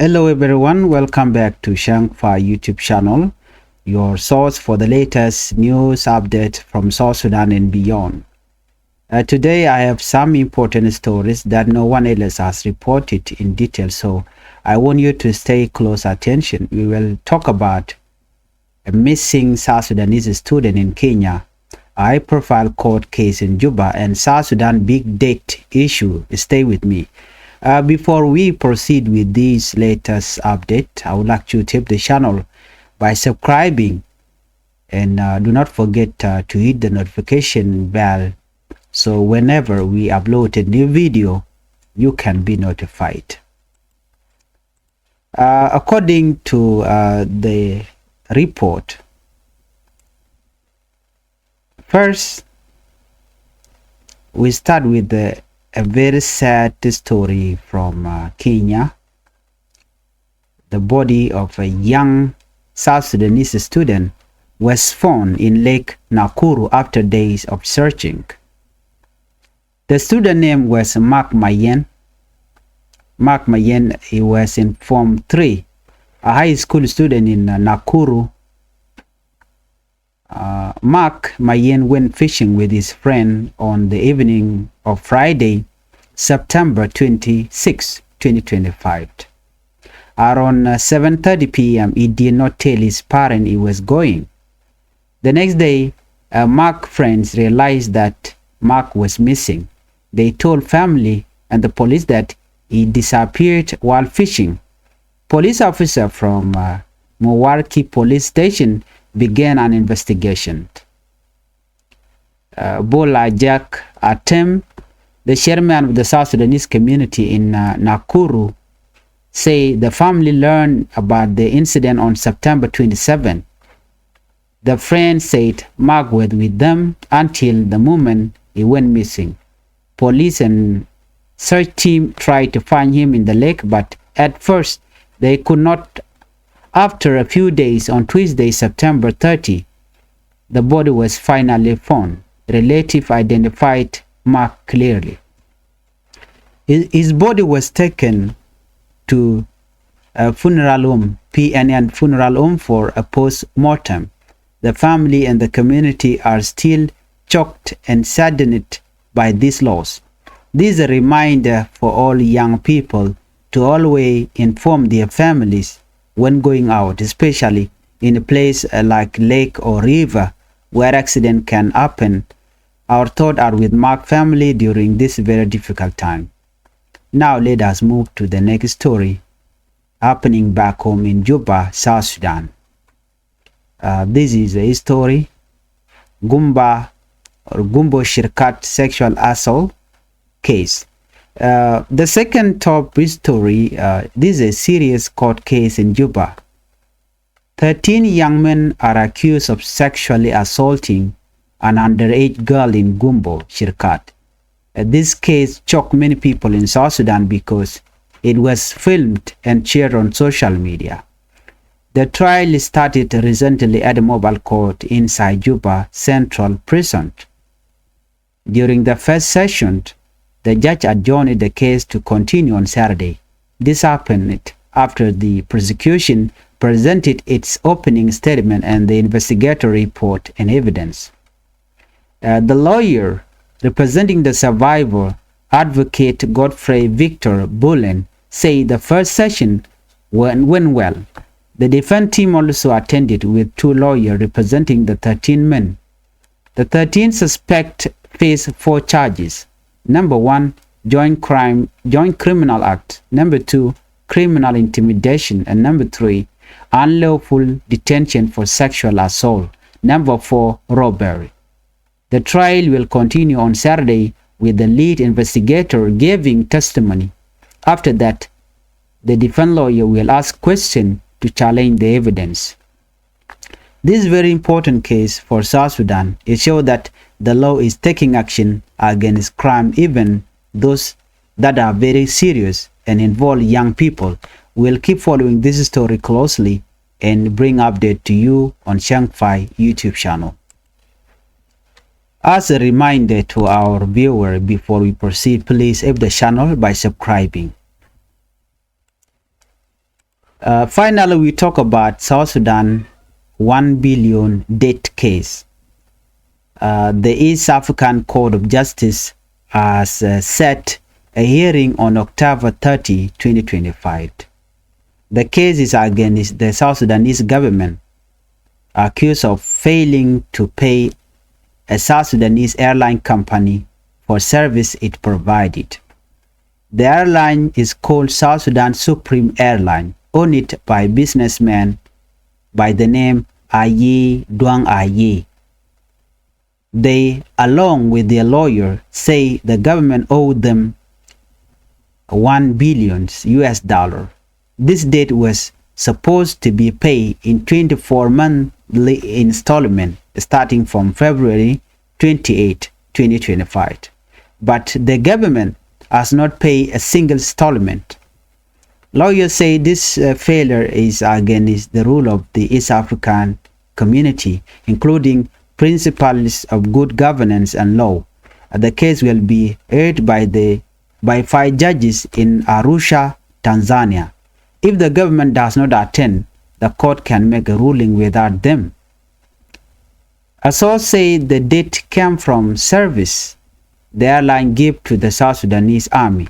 Hello everyone, welcome back to Changfied YouTube channel, your source for the latest news update from South Sudan and beyond. Today I have some important stories that no one else has reported in detail, so I want you to stay close attention. We will talk about a missing South Sudanese student in Kenya, a high-profile court case in Juba, and South Sudan big date issue. Stay with me. Before we proceed with this latest update, I would like you to tip the channel by subscribing and do not forget to hit the notification bell so whenever we upload a new video, you can be notified. According to the report, first we start with a very sad story from Kenya. The body of a young South Sudanese student was found in Lake Nakuru after days of searching. The student name was Mark Mayen. Mark Mayen, he was in Form 3, a high school student in Nakuru. Mark Mayen went fishing with his friend on the evening of Friday, September 26, 2025. Around 7:30 p.m., he did not tell his parents he was going. The next day, Mark's friends realized that Mark was missing. They told family and the police that he disappeared while fishing. Police officer from Mowarki police station began an investigation. Bola Jack Atem, the chairman of the South Sudanese community in Nakuru, say the family learned about the incident on September 27. The friend said Mark was with them until the moment he went missing. Police and search team tried to find him in the lake, but at first they could not. After a few days, on Tuesday, September 30, the body was finally found. Relatives identified Mark clearly. His body was taken to a funeral home, PNN funeral home, for a post-mortem. The family and the community are still shocked and saddened by this loss. This is a reminder for all young people to always inform their families when going out, especially in a place like lake or river where accident can happen. Our thoughts are with Mark's family during this very difficult time. Now let us move to the next story happening back home in Juba, South Sudan. This is a story, Gumbo Shirkat sexual assault case. The second top story, this is a serious court case in Juba. 13 young men are accused of sexually assaulting an underage girl in Gumbo Shirkat. This case shocked many people in South Sudan because it was filmed and shared on social media. The trial started recently at a mobile court inside Juba Central Prison. During the first session, the judge adjourned the case to continue on Saturday. This happened after the prosecution presented its opening statement and the investigatory report and evidence. The lawyer representing the survivor, Advocate Godfrey Victor Bullen, said the first session went well. The defense team also attended with 2 lawyers representing the 13 men. The 13 suspects face 4 charges. Number 1, joint criminal act. Number 2, criminal intimidation. And number 3, unlawful detention for sexual assault. Number 4, robbery. The trial will continue on Saturday with the lead investigator giving testimony. After that, the defense lawyer will ask questions to challenge the evidence. This is a very important case for South Sudan. It shows that the law is taking action against crime, even those that are very serious and involve young people. We'll keep following this story closely and bring update to you on Changfied YouTube channel. As a reminder to our viewer before we proceed, please help the channel by subscribing. Finally, we talk about South Sudan 1 billion debt case. The East African Court of Justice has set a hearing on October 30, 2025. The case is against the South Sudanese government, accused of failing to pay a South Sudanese airline company for service it provided. The airline is called South Sudan Supreme Airline, owned by businessman by the name Aye Duang Aye. They, along with their lawyer, say the government owed them $1 billion US. This debt was supposed to be paid in 24 monthly installments starting from February 28, 2025. But the government has not paid a single installment. Lawyers say this failure is against the rule of the East African community, including principles of good governance and law. The case will be heard by 5 judges in Arusha, Tanzania. If the government does not attend, the court can make a ruling without them. A source said the debt came from service the airline gave to the South Sudanese army,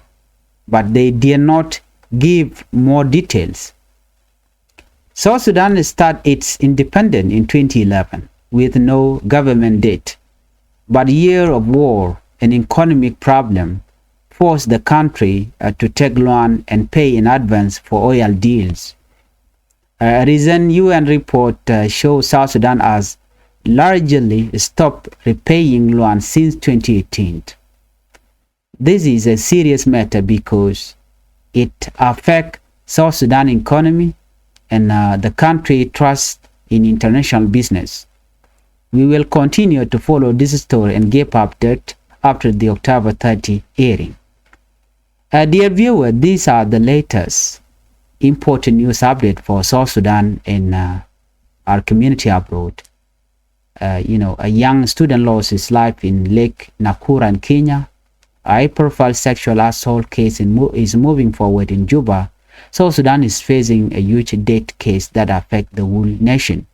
but they did not give more details. South Sudan started its independence in 2011 with no government debt, but a year of war and economic problem forced the country to take loan and pay in advance for oil deals. A recent UN report shows South Sudan has largely stopped repaying loans since 2018. This is a serious matter because it affects South Sudan economy and the country trust in international business. We will continue to follow this story and give update after the October 30 hearing. Dear viewer, these are the latest important news update for South Sudan and our community abroad. A young student lost his life in Lake Nakuru in Kenya. A high-profile sexual assault case is moving forward in Juba. South Sudan is facing a huge debt case that affects the whole nation.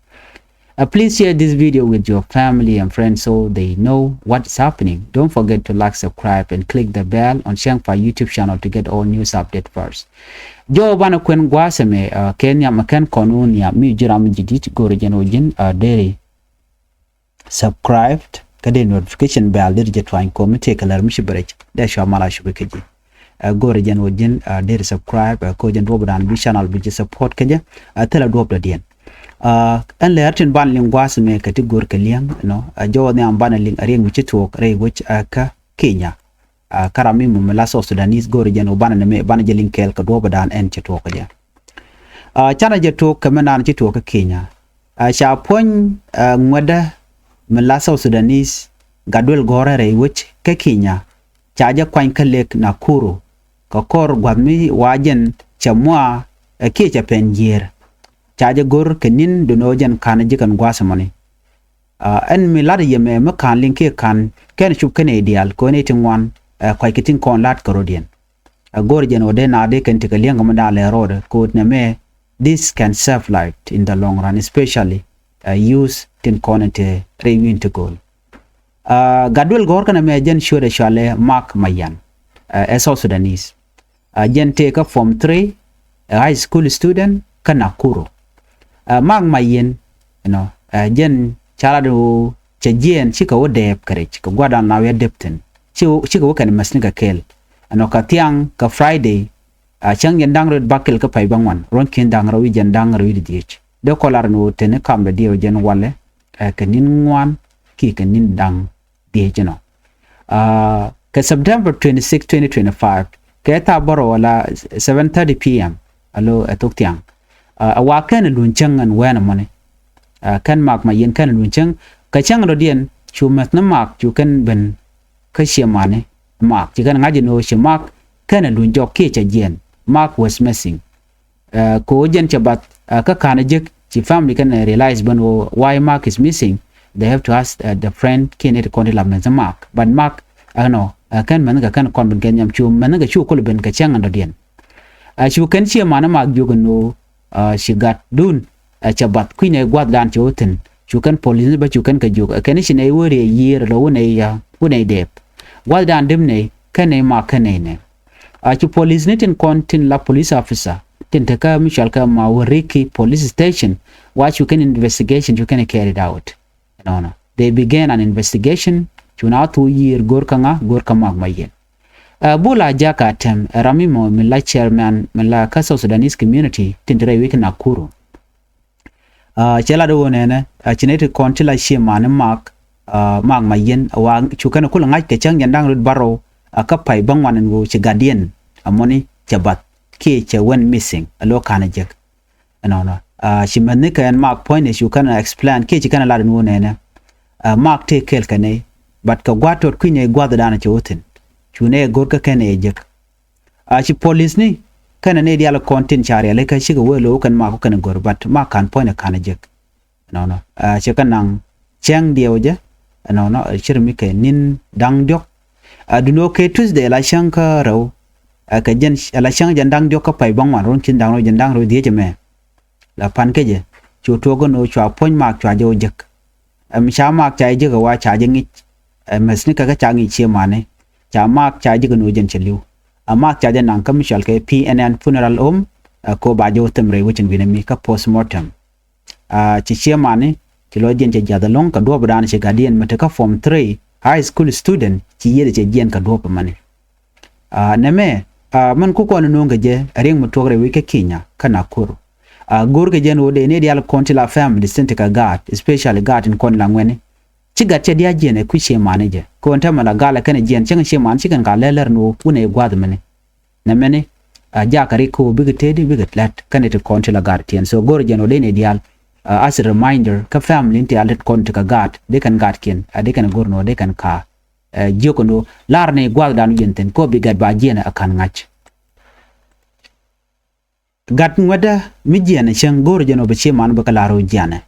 Please share this video with your family and friends so they know what's happening. Don't forget to like, subscribe, and click the bell on Changfied YouTube channel to get all news updates first. Jo bana kwen gwaseme Kenya makan konun ya mi jiram jidit gore janojin dere subscribed kade notification bell dir je twain ko mi take alarm shi barech da sha mala shi bekeji gore janojin dere subscribe ko jan robo bi channel bi support kaje tela dob da dien an le artin ban ling gwaseme kati gor kaliang jo ne am bana ling areng mi chito re which ka Kenya karami mu mala South Sudanese gore jano bana me bana jelin kel ka doba dan en chito ka ja chana jeto kamana chito ka Kenya sha pon ngwada mala South Sudanese gadwel gore re which ka Kenya chaja kwan ka lek Nakuru ka kor gwami wajen chamwa ke cha penjer chaja gor kenin donojan kana jikan gwasamani en milad yeme makan linke kan ken chup ken ideal ko ne tingwan kwai kitin kon lat karodian gor jeno de na de ken tikaliang manda le road ko ne me this can serve life in the long run, especially use tin konete rewin to goal gadwel gor kana me jen shure shale mark mayan South Sudanese jen take up from 3 high school student kanakuru mark mayen jen chala do chejien chika wo dep kare chika gwada na we depten chika wo kan masnika kel ka tiang ka Friday chang yen dang red bakel ka pai bangwan ron ken dang rawi jen dang rawi diech de kolar no tene kam de dio jen wale kanin ngwan ki kanin dang diech no ka September 26 2025 ka ta boro wala 7:30 p.m. alo atok tiang awaken lunchangan wana mone kan mak ma yen kan lunchang ka chang rodien chumat na mak chu kan ben ka shemane mak chi kan ngaji no shemak kan lunjok ke cha jen mark was missing ko jen chabat ka kana jek chi family kan realize ban why mark is missing. They have to ask the friend ken it kon la men mark but mark kan man ga kan kon ben nyam chu man ga chu ko ben ka chang rodien chu kan shemane mak ju no she got dun chabat queen gwad dan choten chukan police ba chukan ka juk kan shi ne wore year lo wone dep gwad dan dimne kane ma kane ne chu police ne tin kontin la police officer tin ta ka michal ka ma woriki police station what you can investigation you can carry it out no they began an investigation chuna 2 year gorka mag mayen bula jaka tem ramimo mila chairman mila ka South Sudanese community tindire wiki Nakuru chela do nene chinete kontila shimane mag mayen wa chukana kula ngai ke chang yandang rud baro ka pai bangwan ngo chi guardian amoni chabat ke che when missing alo kana jek no shimane ka and mark point is you can explain ke chi kana la no nene mark take kel kane but ka gwatot kunye gwada dana chotin chune gorka kane jek chi police ni kana ne diala content chari ale ka shiga welo kan ma ko kan gor but ma kan point kana jek no chi kanang chang dioje no chirmi ke nin dang diok duno ke Tuesday la shanka ro ka jen la shang jan dang diok ka pai bang wan ron kin dang ro jan dang ro die jeme la pan ke je chu to go no chwa point mark chwa jo jek sha mark chai je ga wa cha je ngi mesni ka cha ngi che mane cha mark cha je no jen cheliu mark cha je nang kam shal ke PNN funeral home ko ba jo temre wichin binami ka postmortem chi che mane chi lo jen che jada long ka do bran che guardian mate ka form 3 high school student chi yede che jen ka do pa mane neme man ku ko no ngaje ring mutogre wike kinya kana kuru gorge jen wode ne dial kontila family senteka gat especially gat in kon langweni chigat che dia jene ku che manager ko anta mala gala kana jen chen che man chikan ka leler no une gwad mene na mene ja kari ko bigitedi bigitlat kana te kontila gat tien so gorge jen wode ne dial as a reminder ka family inti alet kontika gat de kan gat ken de kan gorno de kan ka jokono larne gwad dan jenten ko bigat ba jene akan ngach gat ngwada mijene chen gorge no be che man ba kala ro jane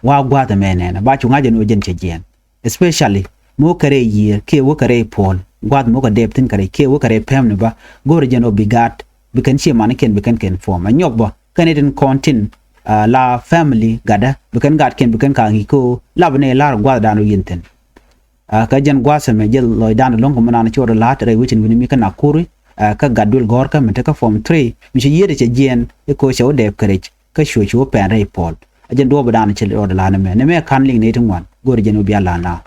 wa gwada menena ba chu ngaje no jen che jen especially mo kare year ke wo kare pol gwad mo ka deptin kare ke wo kare pemne ba gorge no bigat bikan che man ken bikan ken form anyok ba kaneten kontin la family gada bikan gat ken bikan ka ngi ko labne lar gwada dano yinten ka jen gwasa me jel loy dan long ko manana choro lat re wichin wini mi kana kuri ka gadul gorka mete ka form 3 mi che yede che jen e ko che odep kare ka shu chu pen re pol ajen do badana che order la ne me kan ling ne tungwan gor jen obi ala na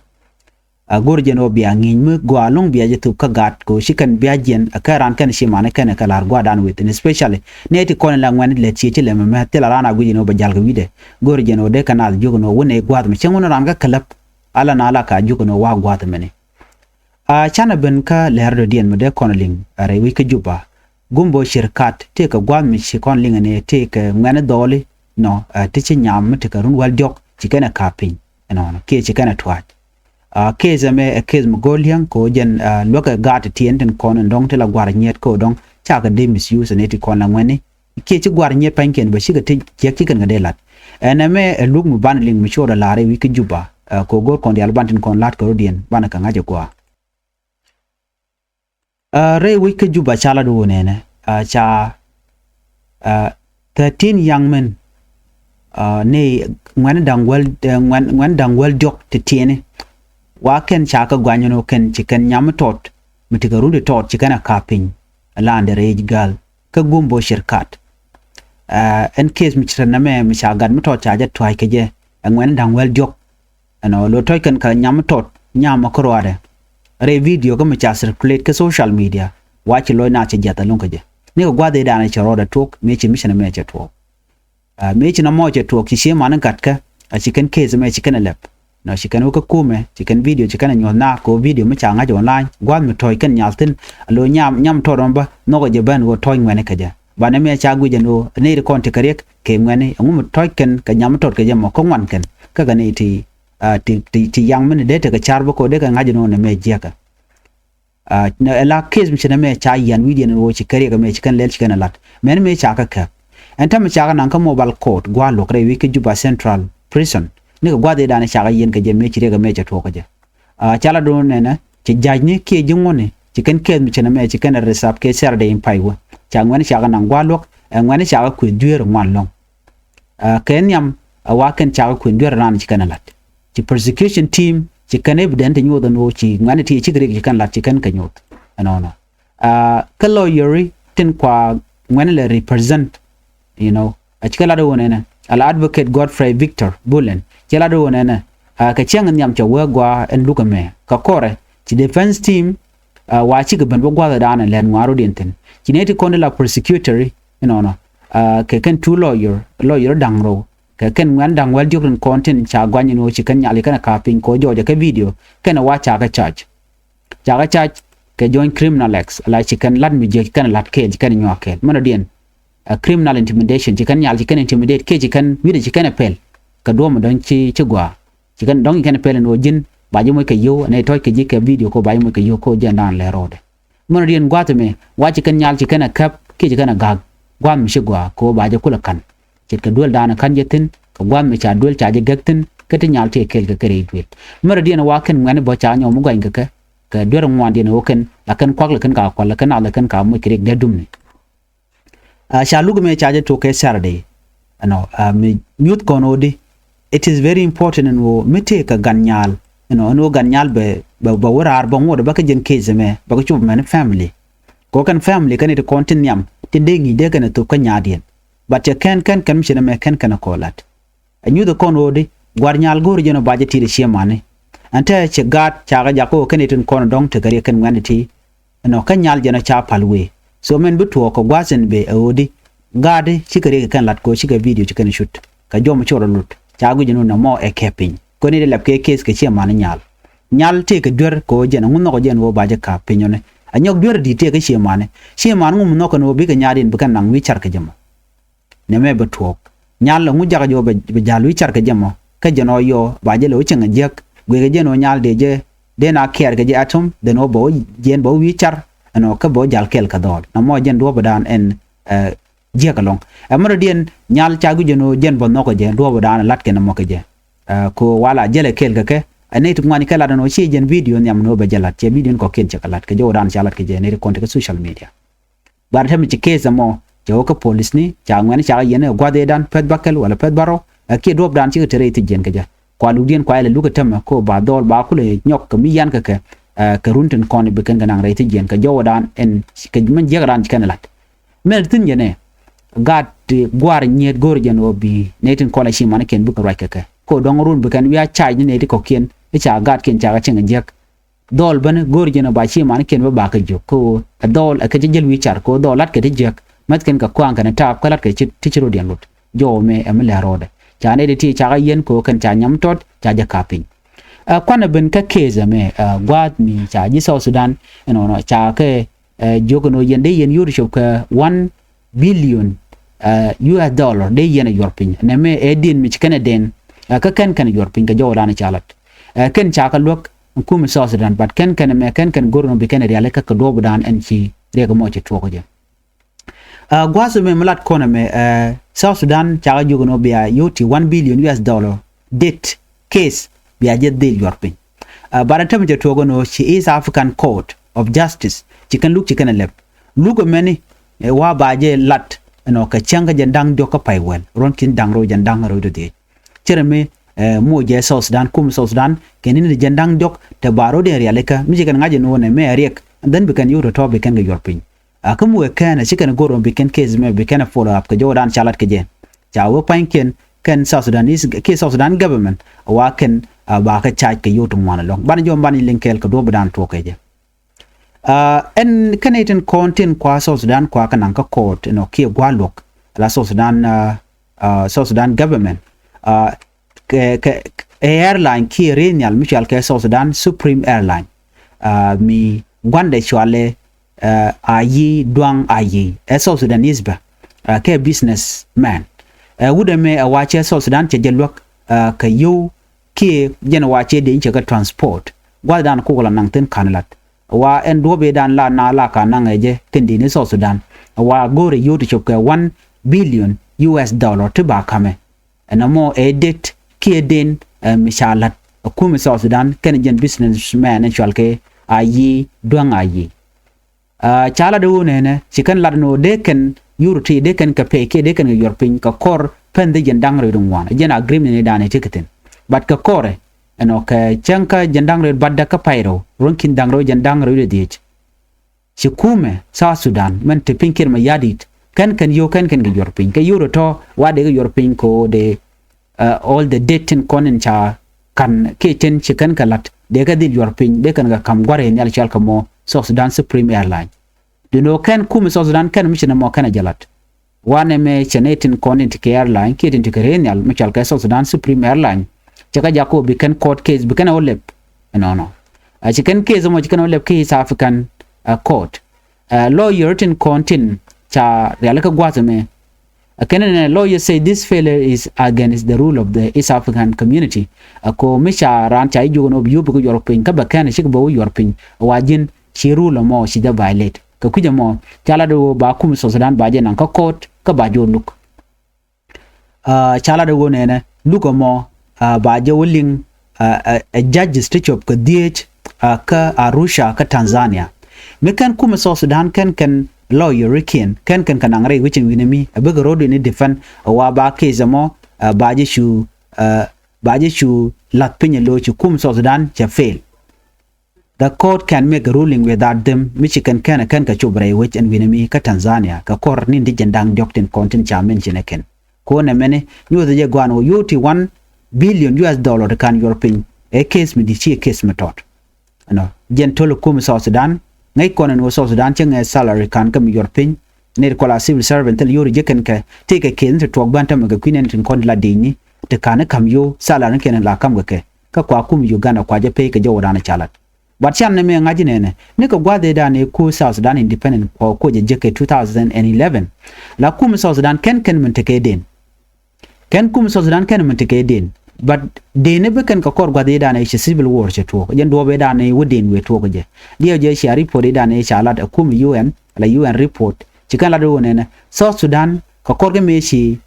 gor jen obi angin mu gwa long bi aje tu ka gat ko shikan bi ajen akaran kan shi mane kan ka lar gwa dan within especially ne ti kon la ngwan le chi che le me te la rana guji no ba jal ga wide gor jen ode kanal jogo no wone gwa me chen wono ran ga kalap ala na ala ka jogo no wa gwa ta mene chana ben ka lerdo dien me de konling are wi ka juba gumbo shirkat te ka gwa mi shi konling ne te ka ngane doli no te chi nyam te ka run wal jok chi kana kapin no ke chi kana twat ke zame ke mo golian ko jen loka gat tien ten kon ndong te la gwar nyet ko dong cha ka de misuse ne ti kon la ngene ke chi gwar nyet panken ba shi ga te je ki kan ga de lat ename luk mu banling mi chora lare wi ka juba ko gor kon dial bantin kon lat ko dien bana ka ngaje kwa re wi ka juba chala do ne cha 13 young men ne ngwan dangwal dok te tiene wa ken chaka gwanyo ken chicken nyam tot mitika runde tot chicken kaping lande rage gal ka gumbo shirkat en case mi chira me mi chagan mi tot chaja twai keje ngwan dangwal dok ano lo toy kan ka nyam tot nyam ko roade re video ko mi cha circulate ka social media wa chi lo na che jata lon keje ni ko gwade dana charoda tok mi chi mission me che tok me chi na mo che tok chi she man gatka a chicken case me chicken lep no chicken ko kume chicken video chicken nyo na ko video me cha nga jo online gwan mi toy kan nyaltin lo nyam to romba no ko je ban go toy ngene kaja bana me cha guje no ne ri konti karek ke ngene ngum toy kan ka nyam to ke je mo ko ngwan kan ka ga ne ti yang men de te ka char ko de ka nga jo no ne me je ka na la case mi chena me cha yan video no chi karek me chicken lel chicken lat men me cha ka enta me cha nan ka mobile court gwa lo kre wi ke juba central prison ni ko gwade dana cha yen ke je me chire ga me cha to ko je chala do ne na ci jaj ni ke jingone ci ken ke mi chena me ci ken resap ke ser de impai wo cha ngwan cha nan gwa lo ngwan cha ku duer ngwan long kenyam waken cha ku ndur ran ci kana lat ci prosecution team ci kan evident nyu da no ci ngani ti ci gre ci kan lat ci kan kanyot no ka lawyer tin kwa ngani le represent you know a ci kala do wona al advocate Godfrey Victor Bullen ci la do wona ka chiang nyam cha wagwa en lukame ka kore ci defense team wa ci gaban bagwa da na len ngaro dinten ci neti kon la prosecutory you know no ke kan two lawyer dangro ke kan ngan dang wal different content cha gwani no ci kan nyali kana ka pin ko joje ka video kana wa cha ka charge ke joint criminal acts la ci kan lad mi je kan lat ke ci kan nyokel mana dien criminal intimidation ci kan nyal ci kan intimidate ke ci kan wi ci kan appel ka do mo don ci gwa ci kan don kan appel no jin ba je mo ke yo ne toy ke ji ke video ko ba mo ke yo ko je dan le rode mana dien gwata me wa ci kan nyal ci kan kap ke ci kan gag gwam mi shigwa ko ba je kula kan ci ka dol dana kan jetin ka gwam mi cha dol cha je gaktin ka ti nyal te kel ka kare dwit mara dina wa kan ngane bo cha nyo mu gwa ka dor ngwan dina woken la kan kwak la kan ka kwal la kan ala kan ka mu kire de dumni sha lugu me cha je to ke sarde no mi mute kono di it is very important and wo mite ka ganyal no ganyal be warar bo ngod ba ka jen keze me ba ko chub man family ko kan family kan it content yam ti dengi de kan to ka nyadien but ya kan mishina me kan kolat anyu the kono di gwarnyal gor jeno baje ti de shemane anta che gat cha ga jako kan it kono dong te gari kan ngani no kan nyal jeno cha palwe so men buto ko gwasen be odi gade chikare kan lat ko chika video chikan shoot ka jom choro lut cha gu jeno na mo e kepin ko ni de lap ke case ke shemane nyal te ka dwer ko jeno nguno ko jeno baje ka pinyone anyok dwer di te ka shemane ngum no kono bi ka nyadin bukan nang wi char ka jamo ne me betuok nyal ngu jaga jo be jalu wi char ka jamo ka jeno yo baje lo chenga jek gwe ga jeno nyal de na ker ga je atom de no bo jen bo wi char ano ka bo jal kel ka dol na mo jen do bodan en je ka long amro dien nyal cha gu jeno jen bo no ko je do bodan lat ke na mo ka je ko wala jele kel ka ke ane tu ngani kala no chi jen video nyam no be jalat che video ko ken chakalat ke jo dan chalat ke je ne ko te social media bar tham chi ke samo jo ka police ni cha ngani cha yene gwade dan pet bakel wala pet baro ke do dan chi tere ti jen ke ja kwa lu dien kwa le lu ka tam ko ba dol ba ku le nyok ka mi yan ka ke ka runten kon be kan ganang re ti jen ka jo dan en ke man je ran kan lat mel tin yene gat gwar nyet gor jen obi netin kola shi man ken bu ka ra ke ko dong run be kan wi a chai ni ne ko ken cha gat ken cha chenga jek dol ban gor jena ba chi man ken ba ka jo ko dol ka jel wi char ko dolat ke jek mat ken ka kwang kan tap kalat ke ti chiro dian lut jo me am le rode cha ne ti cha yen ko kan cha nyam tot cha ja kapin kwana ben ka keza me gwat mi cha ji South Sudan no cha ke jogo no yen de yen yuri shop ka 1 billion US dollar de yen yorpin ne me edin mi kana den ka kan yorpin ka jo dana chalat ken cha ka lok kum South Sudan but ken me ken gorno be ken reale ka do budan en ci rega mo ci to ko je gwaso me mlat kona me South Sudan cha ga jogo no be yoti 1 billion US dollar debt case be a jet deal yorpin baratam je to go no ci East African Court of Justice ci kan luk ci kan lep lugo meni wa baje lat no ka changa jandang do ka paywel ron kin dangro jandang ro do de cereme mo je South Sudan kum South Sudan kenin de jandang dok te baro de reale ka mi kan ngaje no ne me riek dan be kan yuro to be kan ga yorpin akamu we kan ci kan goro be kan case me be kan follow up ka jodan chalat ke je chawo panken kan South Sudan is ke South Sudan government wa kan ba ka charge ke yoto mona long ban jom ban linkel ka do badan to ke je en Canadian content kwa South Sudan kwa kan ka court no ke gwalok la South Sudan government airline ki renyal mutual ke South Sudan Supreme Airline mi gwande chwale ayi duang ayi South Sudanese ba ke businessman wuda me wache South Sudan che jelwak ka yu ki jena wache de inche ka transport gwadan ko la nang ten kanalat wa en dobe dan la na la ka nang eje kendi ni South Sudan wa gore yuti chop ka 1 billion US dollar to ba kame enamo edit kieden mishalat kum South Sudan Canadian businessman actual ke ayi duang ayi chala de wone ne chikan ladno de ken yurti de ken ka peke de ken yorpin ka kor pen the jendang ro dum wan jen agreement ni dane tiketin but ka kore ka chanka jendang ro badda ka pairo ronkin dangro jendang ro de Shikume South Sudan men te pinkir ma yadit kan ge yorpin ka yuro to wade ge yorpin ko de all the dating konen cha kan kitchen chicken kalat de ga dil yorpin de kan ga kam gware ni al chal kamo South Sudan Supreme Airline do no kan kuma South Sudan kan mission mo kana jalat wane me chenetin konen ke airline kitin ke renyal me chal ka South Sudan Supreme Airline chaka jako bi kan court case bi kan olep no a chicken case mo chicken olep ke South African court lawyer tin kontin cha realaka gwazame can lawyer say this failure is against the rule of the East African community ko misha ran cha ijono biyu bu European ka bakana shi bo European wajin shi rule mo shi da violate ka kuje mo chala do ba kum South Sudan ba je nan ka court ka ba jo look chala do ne look mo ba je willing a judge stretch up ka DH ka Arusha ka Tanzania mekan kuma South Sudan kan lawyer ken kanangre wichin winemi abeg road ni defend wa ba case mo baje shu lat pinye lo chu kum South Sudan cha fail. The court can make a ruling without them Michigan kan ka chubre which and winemi ka Tanzania ka kor ni ndi jendang dokten content cha mention ken ko ne mene nyu de gwan o yuti 1 billion US dollar kan European a case mi di chi case metot no jentolo kum South Sudan ngay konen wo South Sudan cheng salary kan kam European ne ko la civil servant tel yori jeken ka take a ken to tok bantam ga kwinen tin kon la dini te kan kam yo salary ken la kam ga ke ka kwa kum Uganda kwa je pe ka jo dana chalat but chan ne me ngaji ne ko gwade da ne ko South Sudan independent ko je jeke 2011 la kum South Sudan ken men take den ken kum South Sudan ken men take den but de ne be kan ka kor gwade da ne civil war che to jen do be da ne wudin we to je dio je shi report da ne chalat kum UN la UN report chikan la do ne South Sudan ka kor ge me shi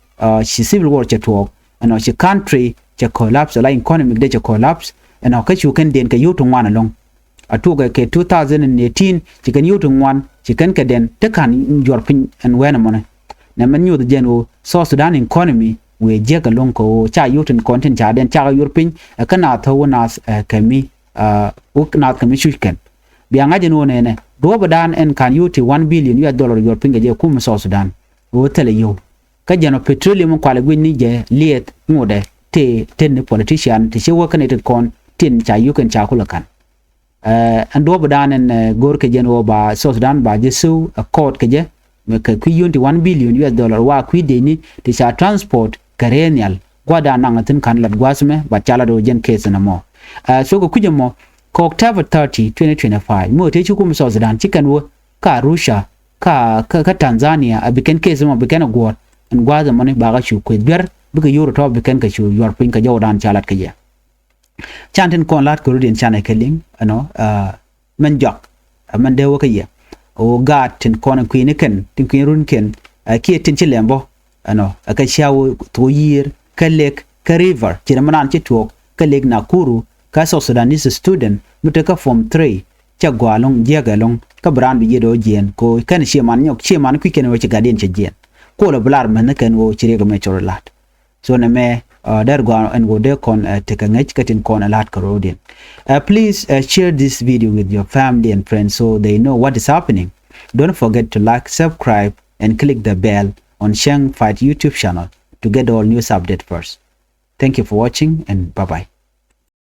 civil war che to no shi country che collapse la economic de che collapse no ka chu kan den ka yutu wana long atu ga ke 2018 chikan yutu wan chikan ka den te kan jorpin and wena mona na man yu de jen South Sudan economy we jega lonko cha yutin content cha den cha European kana thawna kami ukna kami shuken bianga jeno ne do badan en kan yuti 1 billion US dollar European je kum South Sudan o tele yo ka jeno petroleum kwale gwini je liet ngode te ten politician te shewa connected con tin cha yuken cha kulakan and do badan en gor ke jeno ba South Sudan ba jesu court ke je me ka ku yunti 1 billion US dollar wa ku de ni te cha transport Karenial gwada nangatin kan lat gwasme ba chala do jen case na mo so ko kuje mo ko October 30 2025 mo te chukum South Sudan chikan wo ka Arusha ka Tanzania abiken case mo biken gwat en gwaza mo ne ba ga chu ko ber biga yoro to biken ka chu yor pin ka jawdan chalat ka je chantin kon lat ko rudin chana keling man jok man de wo ka ye o gat tin kon queen ken tin queen run ken ki tin chilembo aka shawo to year kalek ka river chiramanan chitok kalek Nakuru ka South Sudanese student mutaka form 3 cha gwalong jegalong ka brand bi yedo jen ko kan sheman ku ken wo gaden che jen ko la blar man kan wo chirega me chorlat so na me der gwa en go de kon teka ngach katin kon alat karodin please share this video with your family and friends so they know what is happening. Don't forget to like, subscribe and click the bell on Changfied YouTube channel to get all news update first. Thank you for watching and bye-bye.